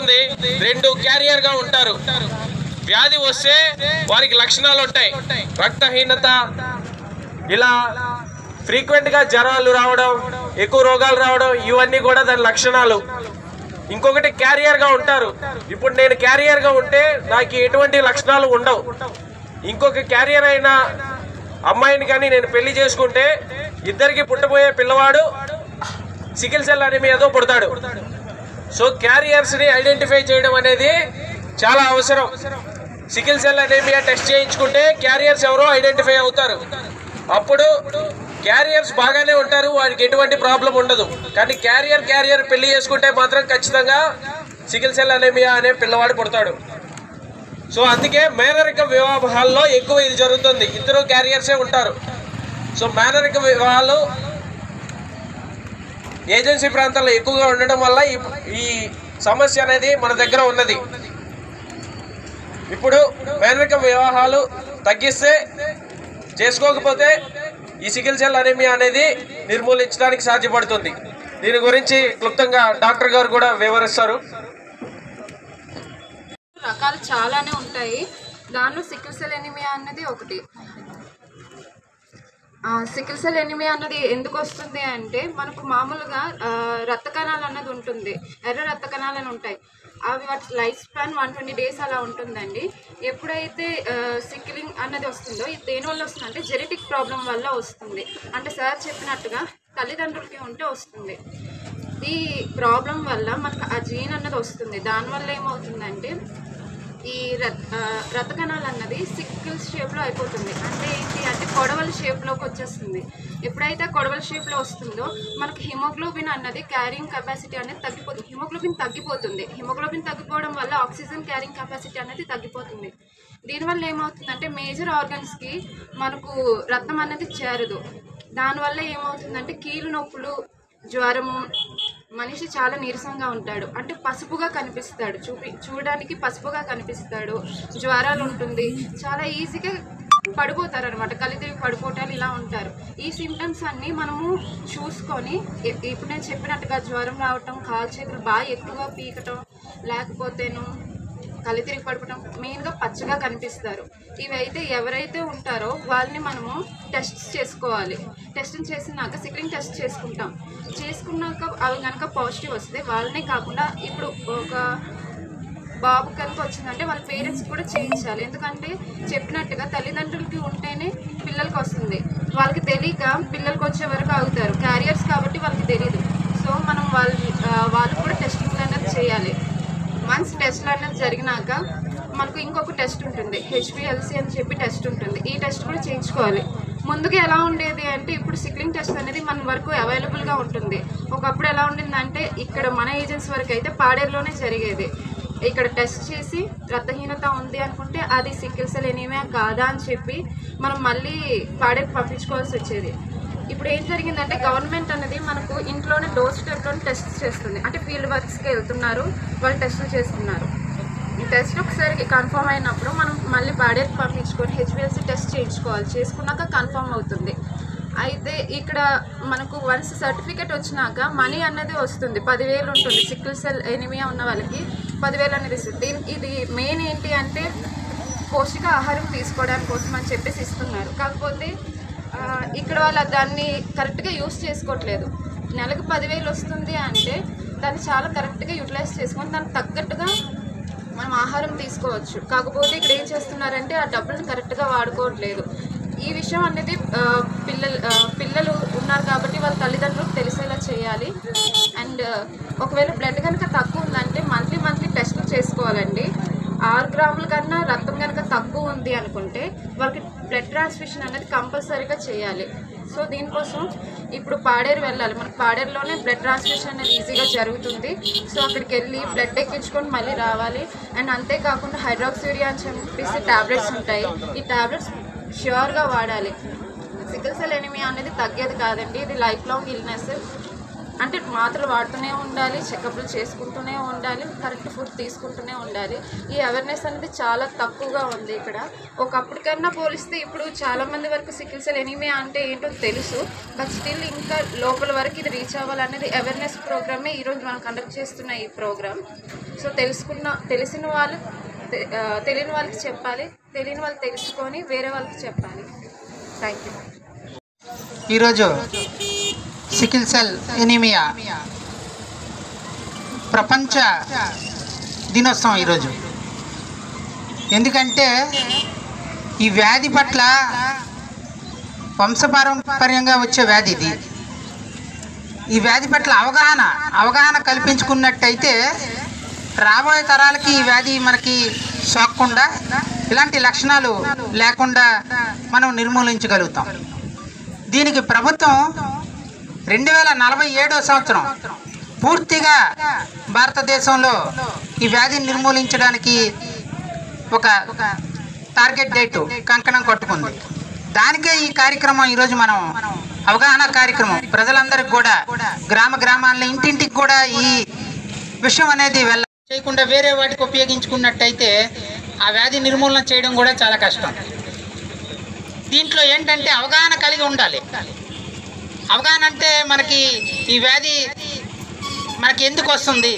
ఉంటుంది, 2 క్యారియర్గా ఉంటారు. వ్యాధి వస్తే వారికి లక్షణాలు ఉంటాయి, రక్తహీనత, ఇలా ఫ్రీక్వెంట్గా జ్వరాలు రావడం, ఎక్కువ రోగాలు రావడం, ఇవన్నీ కూడా దాని లక్షణాలు. ఇంకొకటి క్యారియర్గా ఉంటారు. ఇప్పుడు నేను క్యారియర్గా ఉంటే నాకు ఎటువంటి లక్షణాలు ఉండవు. ఇంకొక క్యారియర్ అయిన అమ్మాయిని కానీ నేను పెళ్లి చేసుకుంటే ఇద్దరికి పుట్టబోయే పిల్లవాడు సికిల్ సెల్ అనీమియాతో పుడతాడు. సో క్యారియర్స్ని ఐడెంటిఫై చేయడం అనేది చాలా అవసరం. సికిల్ సెల్ అనీమియా టెస్ట్ చేయించుకుంటే క్యారియర్స్ ఎవరో ఐడెంటిఫై అవుతారు. అప్పుడు క్యారియర్స్ బాగానే ఉంటారు, వారికి ఎటువంటి ప్రాబ్లం ఉండదు. కానీ క్యారియర్ పెళ్లి చేసుకుంటే మాత్రం ఖచ్చితంగా సికిల్ సెల్ అనీమియా అనే పిల్లవాడు పుడతాడు. సో అందుకే మేనరిక వివాహాల్లో ఎక్కువ ఇది జరుగుతుంది, ఇద్దరు క్యారియర్సే ఉంటారు. సో మేనరిక వివాహాలు ఏజెన్సీ ప్రాంతాల్లో ఎక్కువగా ఉండడం వల్ల ఈ సమస్య అనేది మన దగ్గర ఉన్నది. ఇప్పుడు మేనరిక వివాహాలు తగ్గిస్తే, చేసుకోకపోతే ఈ సికిల్ సెల్ అనీమియా అనేది నిర్మూలించడానికి సాధ్యపడుతుంది. దీని గురించి క్లుప్తంగా డాక్టర్ గారు కూడా వివరిస్తారు. రకాలు చాలానే ఉంటాయి, దానిలో సికిల్ సెల్ ఎనీమియా అన్నది ఒకటి. సికిల్ సెల్ ఎనీమియా అన్నది ఎందుకు వస్తుంది అంటే, మనకు మామూలుగా రక్త కణాలు అన్నది ఉంటుంది, ఎర్ర రక్త కణాలు అని ఉంటాయి. అవి వాటి లైఫ్ స్పాన్ 120 డేస్ అలా ఉంటుందండి. ఎప్పుడైతే సికిలింగ్ అన్నది వస్తుందో, ఇది దేనివల్ల వస్తుందంటే జెనెటిక్ ప్రాబ్లం వల్ల వస్తుంది. అంటే సార్ చెప్పినట్టుగా తల్లిదండ్రులకి ఉంటే వస్తుంది. ఈ ప్రాబ్లం వల్ల మనకు ఆ జీన్ అన్నది వస్తుంది. దానివల్ల ఏమవుతుందంటే ఈ రక్త కణాలు అన్నది సికిల్ షేప్లో అయిపోతుంది. అంటే ఏంటి అంటే కొడవల షేప్లోకి వచ్చేస్తుంది. ఎప్పుడైతే కొడవల షేప్లో వస్తుందో మనకి హిమోగ్లోబిన్ అన్నది క్యారింగ్ కెపాసిటీ అనేది తగ్గిపోతుంది. హిమోగ్లోబిన్ తగ్గిపోవడం వల్ల ఆక్సిజన్ క్యారింగ్ కెపాసిటీ అనేది తగ్గిపోతుంది. దీనివల్ల ఏమవుతుందంటే మేజర్ ఆర్గన్స్కి మనకు రక్తం అనేది చేరదు. దానివల్ల ఏమవుతుందంటే కీలు నొప్పులు, జ్వరము, మనిషి చాలా నీరసంగా ఉంటాడు, అంటే పసుపుగా కనిపిస్తాడు, చూడడానికి పసుపుగా కనిపిస్తాడు, జ్వరాలు ఉంటుంది, చాలా ఈజీగా పడిపోతారు అనమాట, కళ్ళు తిరిగి పడిపోవటాలు ఇలా ఉంటారు. ఈ సిమ్టమ్స్ అన్నీ మనము చూసుకొని, ఇప్పుడు నేను చెప్పినట్టుగా జ్వరం రావటం, కాలు చేతులు బాగా ఎక్కువగా పీకటం, లేకపోతేను కళ్ళు తిరిగి పడిపోవటం, మెయిన్గా పచ్చగా కనిపిస్తారు. ఇవైతే ఎవరైతే ఉంటారో వాళ్ళని మనము టెస్ట్ చేసుకోవాలి. టెస్ట్ చేసినాక సిక్లింగ్ టెస్ట్ చేసుకున్నాక అవి కనుక పాజిటివ్ వస్తే వాళ్ళనే కాకుండా, ఇప్పుడు ఒక బాబు కనుక వచ్చిందంటే వాళ్ళ పేరెంట్స్ కూడా చేయించాలి. ఎందుకంటే చెప్పినట్టుగా తల్లిదండ్రులకి ఉంటేనే పిల్లలకి వస్తుంది. వాళ్ళకి తెలియక పిల్లలకి వచ్చే వరకు ఆగుతారు, క్యారియర్స్ కాబట్టి వాళ్ళకి తెలియదు. సో మనం వాళ్ళు కూడా టెస్టింగ్ అనేది చేయాలి. వన్స్ టెస్ట్లు అనేది జరిగినాక మనకు ఇంకొక టెస్ట్ ఉంటుంది, HPLC అని చెప్పి టెస్ట్ ఉంటుంది. ఈ టెస్ట్ కూడా చేయించుకోవాలి. ముందుగా ఎలా ఉండేది అంటే, ఇప్పుడు సిక్లింగ్ టెస్ట్ అనేది మన వరకు అవైలబుల్గా ఉంటుంది. ఒకప్పుడు ఎలా ఉండిందంటే, ఇక్కడ మన ఏజెన్సీ వరకు అయితే పాడేరులోనే జరిగేది. ఇక్కడ టెస్ట్ చేసి రక్తహీనత ఉంది అనుకుంటే అది సికిల్ సెల్ ఎనీమియా కాదా అని చెప్పి మనం మళ్ళీ పాడేరు పంపించుకోవాల్సి వచ్చేది. ఇప్పుడు ఏం జరిగిందంటే, గవర్నమెంట్ అనేది మనకు ఇంట్లోనే డోర్ స్టెప్లోనే టెస్ట్ చేస్తుంది. అంటే ఫీల్డ్ వర్క్స్కి వెళ్తున్నారు, వాళ్ళు టెస్టులు చేస్తున్నారు. ఈ టెస్ట్ ఒకసారి కన్ఫర్మ్ అయినప్పుడు మనం మళ్ళీ పాడేరు పంపించుకొని HPLC టెస్ట్ చేయించుకోవాలి. చేసుకున్నాక కన్ఫర్మ్ అవుతుంది. అయితే ఇక్కడ మనకు వన్స్ సర్టిఫికేట్ వచ్చినాక మనీ అన్నది వస్తుంది, 10,000 ఉంటుంది. సికిల్ సెల్ ఎనీమియా ఉన్న వాళ్ళకి 10,000 అనేది ఇస్తుంది. ఇది మెయిన్ ఏంటి అంటే పౌష్టిక ఆహారం తీసుకోవడానికి కోసం అని చెప్పేసి ఇస్తున్నారు. కాకపోతే ఇక్కడ వాళ్ళు దాన్ని కరెక్ట్గా యూస్ చేసుకోవట్లేదు. నెలకు 10,000 వస్తుంది అంటే దాన్ని చాలా కరెక్ట్గా యూటిలైజ్ చేసుకొని దానికి తగ్గట్టుగా మనం ఆహారం తీసుకోవచ్చు. కాకపోతే ఇక్కడ ఏం చేస్తున్నారంటే ఆ డబ్బులను కరెక్ట్గా వాడుకోవట్లేదు. ఈ విషయం అనేది పిల్లలు ఉన్నారు కాబట్టి వాళ్ళ తల్లిదండ్రులకు తెలిసేలా చేయాలి. అండ్ ఒకవేళ బ్లడ్ కనుక తక్కువ ఉందంటే మంత్లీ టెస్టులు చేసుకోవాలండి. 6 గ్రాముల కన్నా రక్తం కనుక తక్కువ ఉంది అనుకుంటే వాళ్ళకి బ్లడ్ ట్రాన్స్ఫ్యూషన్ అనేది కంపల్సరీగా చేయాలి. సో దీనికోసం ఇప్పుడు పాడేరు వెళ్ళాలి. మనకు పాడేరులోనే బ్లడ్ ట్రాన్స్ఫ్యూషన్ అనేది ఈజీగా జరుగుతుంది. సో అక్కడికి వెళ్ళి బ్లడ్ ఎక్కించుకొని మళ్ళీ రావాలి. అండ్ అంతేకాకుండా హైడ్రాక్సీరియా అని చెప్పేసి ట్యాబ్లెట్స్ ఉంటాయి. ఈ ట్యాబ్లెట్స్ ష్యూర్గా వాడాలి. సికిల్ సెల్ ఎనీమియా అనేది తగ్గేది కాదండి, ఇది లైఫ్ లాంగ్ ఇల్నెస్. అంటే మాత్రలు వాడుతూనే ఉండాలి, చెకప్లు చేసుకుంటూనే ఉండాలి, కరెక్ట్ ఫుడ్ తీసుకుంటూనే ఉండాలి. ఈ అవేర్నెస్ అనేది చాలా తక్కువగా ఉంది ఇక్కడ. ఒకప్పటికన్నా పోలిస్తే ఇప్పుడు చాలామంది వరకు సికిల్ సెల్ ఎనీమియా అంటే ఏంటో తెలుసు. బట్ స్టిల్ ఇంకా లోపల వరకు ఇది రీచ్ అవ్వాలనేది అవేర్నెస్ ప్రోగ్రామే ఈరోజు మనం కండక్ట్ చేస్తున్న ఈ ప్రోగ్రామ్. సో తెలిసిన వాళ్ళు తెలియని వాళ్ళకి చెప్పాలి, తెలియని వాళ్ళు తెలుసుకొని వేరే వాళ్ళకి చెప్పాలి. Thank you. ఈరోజు సికిల్ సెల్ ఎనీమియా ప్రపంచ దినోత్సవం ఈరోజు. ఎందుకంటే ఈ వ్యాధి పట్ల వంశపారంపర్యంగా వచ్చే వ్యాధి ఇది. ఈ వ్యాధి పట్ల అవగాహన కల్పించుకున్నట్టయితే రాబోయే తరాలకి ఈ వ్యాధి మనకి సోకకుండా, ఇలాంటి లక్షణాలు లేకుండా మనం నిర్మూలించగలుగుతాం. దీనికి ప్రభుత్వం 2047 సంవత్సరం పూర్తిగా భారతదేశంలో ఈ వ్యాధిని నిర్మూలించడానికి ఒక టార్గెట్ డేటు కంకణం కట్టుకుంది. దానికే ఈ కార్యక్రమం ఈరోజు మనం అవగాహన కార్యక్రమం ప్రజలందరికీ కూడా గ్రామాల్లో ఇంటింటికి కూడా ఈ విషయం అనేది చేయకుండా వేరే వాటికి ఉపయోగించుకున్నట్టయితే ఆ వ్యాధి నిర్మూలన చేయడం కూడా చాలా కష్టం. దీంట్లో ఏంటంటే అవగాహన కలిగి ఉండాలి. అవగాహన అంటే మనకి ఈ వ్యాధి మనకి ఎందుకు వస్తుంది,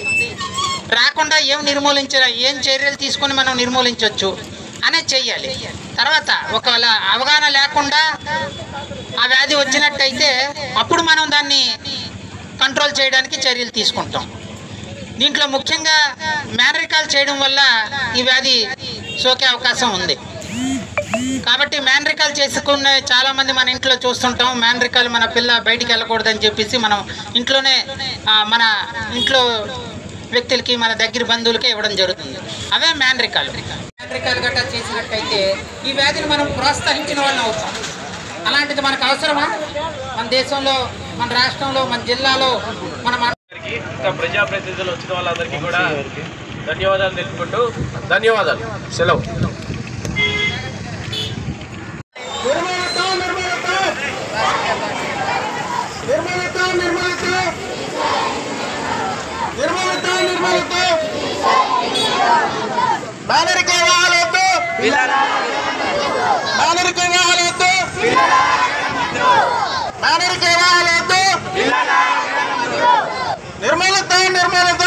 రాకుండా ఏం చర్యలు తీసుకొని మనం నిర్మూలించవచ్చు అనేది చెయ్యాలి. తర్వాత ఒకవేళ అవగాహన లేకుండా ఆ వ్యాధి వచ్చినట్టయితే అప్పుడు మనం దాన్ని కంట్రోల్ చేయడానికి చర్యలు తీసుకుంటాం. దీంట్లో ముఖ్యంగా మేనరికాలు చేయడం వల్ల ఈ వ్యాధి సోకే అవకాశం ఉంది. కాబట్టి మేనరికాలు చేసుకునే చాలామంది మన ఇంట్లో చూస్తుంటాం. మేనరికాలు మన పిల్ల బయటికి వెళ్ళకూడదని చెప్పేసి మనం ఇంట్లోనే మన ఇంట్లో వ్యక్తులకి మన దగ్గర బంధువులకే ఇవ్వడం జరుగుతుంది. అవే మేనరికాలు గట్టా చేసినట్టయితే ఈ వ్యాధిని మనం ప్రోత్సహించిన వాళ్ళని అవుతాం. అలాంటిది మనకు అవసరమా? మన దేశంలో, మన రాష్ట్రంలో, మన జిల్లాలో మన ఇంకా ప్రజాప్రతినిధులు వచ్చిన వాళ్ళందరికీ కూడా ధన్యవాదాలు తెలుపుకుంటూ ధన్యవాదాలు. సెలవు. నిర్మలత